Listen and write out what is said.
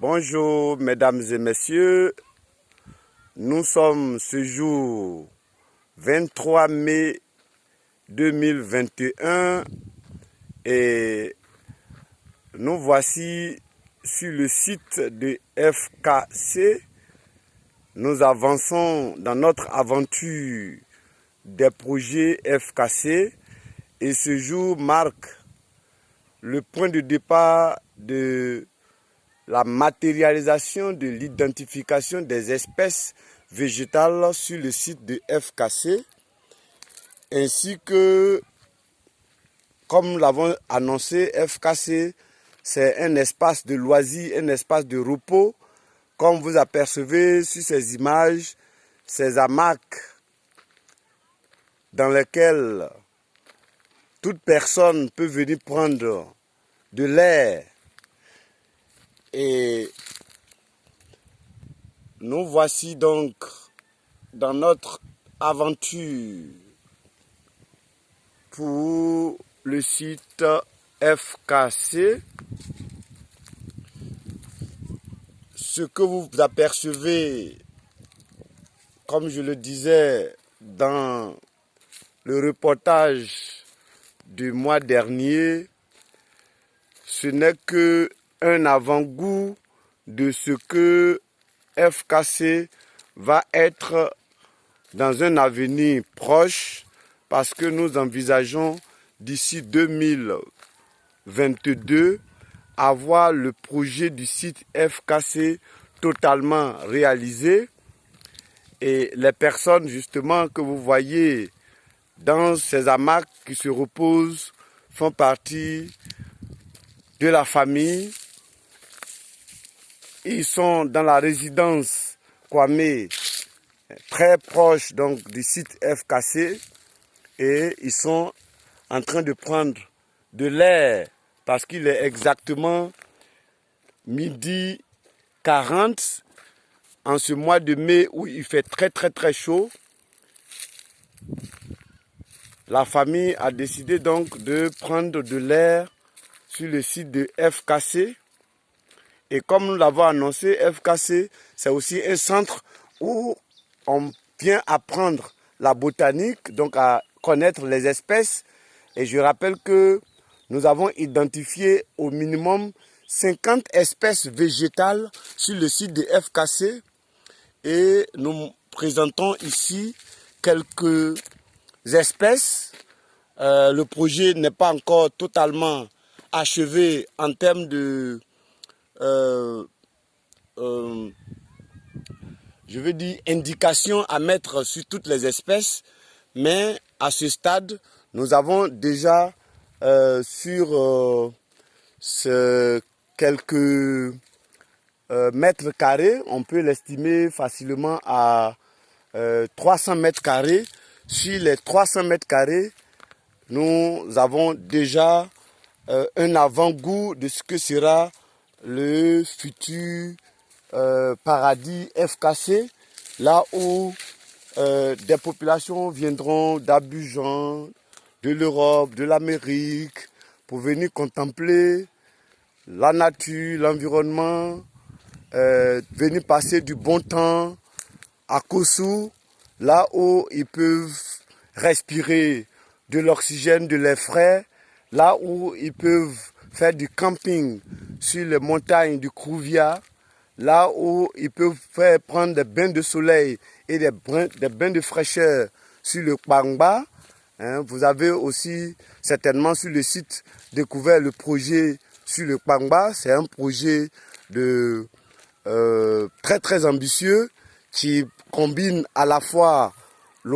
Bonjour mesdames et messieurs, nous sommes ce jour 23 mai 2021 et nous voici sur le site de FKC. Nous avançons dans notre aventure des projets FKC et ce jour marque le point de départ de la matérialisation de l'identification des espèces végétales sur le site de FKC, ainsi que, comme nous l'avons annoncé, FKC, c'est un espace de loisirs, un espace de repos. Comme vous apercevez sur ces images, ces hamacs dans lesquels toute personne peut venir prendre de l'air. Et nous voici donc dans notre aventure pour le site FKC. Ce que vous apercevez, comme je le disais dans le reportage du mois dernier, ce n'est que un avant-goût de ce que FKC va être dans un avenir proche, parce que nous envisageons d'ici 2022 avoir le projet du site FKC totalement réalisé. Et les personnes justement que vous voyez dans ces hamacs qui se reposent font partie de la famille. Ils sont dans la résidence Kwame, très proche donc du site FKC, et ils sont en train de prendre de l'air parce qu'il est exactement 12h40 en ce mois de mai où il fait très chaud. La famille a décidé donc de prendre de l'air sur le site de FKC. Et comme nous l'avons annoncé, FKC, c'est aussi un centre où on vient apprendre la botanique, donc à connaître les espèces. Et je rappelle que nous avons identifié au minimum 50 espèces végétales sur le site de FKC. Et nous présentons ici quelques espèces. Le projet n'est pas encore totalement achevé en termes de je veux dire indication à mettre sur toutes les espèces, mais à ce stade nous avons déjà sur quelques mètres carrés, on peut l'estimer facilement à 300 mètres carrés. Sur les 300 mètres carrés, nous avons déjà un avant-goût de ce que sera le futur paradis FKC, là où des populations viendront d'Abidjan, de l'Europe, de l'Amérique, pour venir contempler la nature, l'environnement, venir passer du bon temps à Kossou, là où ils peuvent respirer de l'oxygène, de l'air frais, là où ils peuvent faire du camping sur les montagnes du Krouvia, là où ils peuvent prendre des bains de soleil et des bains de fraîcheur sur le Kpangba. Vous avez aussi certainement sur le site découvert le projet sur le Kpangba. C'est un projet de très ambitieux qui combine à la fois